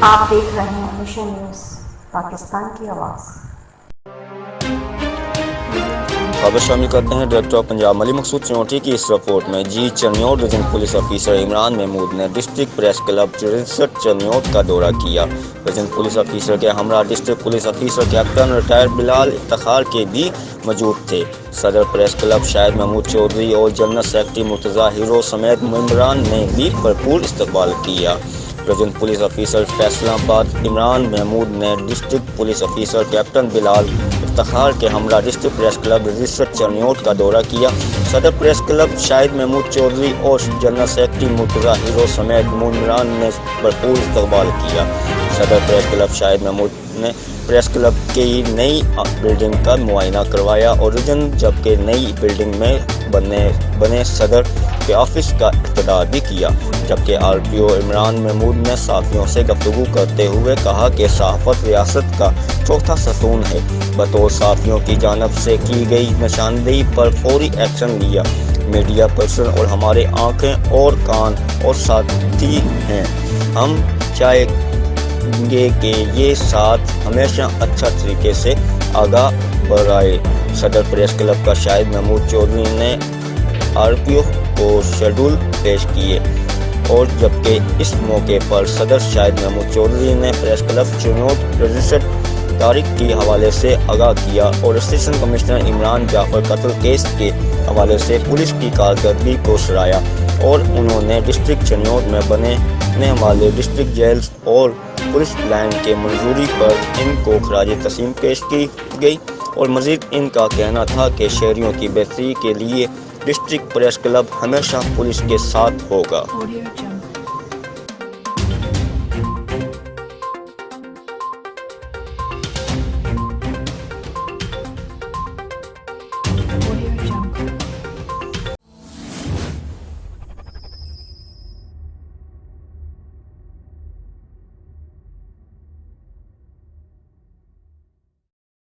آپ دیکھ رہے ہیں ایشین نیوز پاکستان کی آواز۔ خبر شامل کرتے ہیں ڈائریکٹر آف پنجاب ملی مقصود چنوٹی کی اس رپورٹ میں۔ جی Chiniot region police officer Imran Mahmood نے ڈسٹرکٹ پریس کلب چرنیوٹ کا دورہ کیا۔ ریجن پولیس آفیسر کے ہمراہ district police officer captain retired Bilal Iftikhar کے بھی موجود تھے۔ صدر پریس کلب شاہد محمود چودھری اور جنرل سیکرٹری مرتضیٰ ہیرو سمیت ممبران نے بھی بھرپور استقبال کیا۔ ریجن پولیس آفیسر فیصلہ آباد عمران محمود نے ڈسٹرکٹ پولیس آفیسر کیپٹن بلال افتخار کے ہمراہ ڈسٹرکٹ پریس کلب رجسٹر چرنیوٹ کا دورہ کیا۔ صدر پریس کلب شاہد محمود چودھری اور جنرل سیکرٹری مرتضیٰ ہیرو سمیت ممبران نے بھرپور استقبال کیا۔ صدر پریس کلب شاہد محمود نے پریس کلب کی نئی بلڈنگ کا معائنہ کروایا اور ریجن جبکہ نئی بلڈنگ میں بنے صدر کے آفس کا افتتاح بھی کیا، جبکہ آر پی او عمران محمود نے صحافیوں سے گفتگو کرتے ہوئے کہا کہ صحافت ریاست کا چوتھا ستون ہے۔ بطور صحافیوں کی جانب سے کی گئی نشاندہی پر فوری ایکشن لیا۔ میڈیا پرسن اور ہمارے آنکھیں اور کان اور ساتھی ہیں، ہم چاہیں گے کہ یہ ساتھ ہمیشہ اچھا طریقے سے آگاہ بڑھائے۔ صدر پریس کلب کا شاہد محمود چودھری نے آر پی او کو شیڈول پیش کیے اور جبکہ اس موقع پر صدر شاہد محمود چودھری نے پریس کلب چرنیوٹ رجسٹرڈ تاریخ کے حوالے سے آگاہ کیا اور اسسٹنٹ کمشنر عمران جعفر قتل کیس کے حوالے سے پولیس کی کارکردگی کو سراہا، اور انہوں نے ڈسٹرکٹ چرنیوٹ میں بننے والے ڈسٹرکٹ جیلز اور پولیس لائن کے منظوری پر ان کو خراج تحسین پیش کی گئی، اور مزید ان کا کہنا تھا کہ شہریوں کی بہتری کے لیے ڈسٹرکٹ پریس کلب ہمیشہ پولیس کے ساتھ ہوگا۔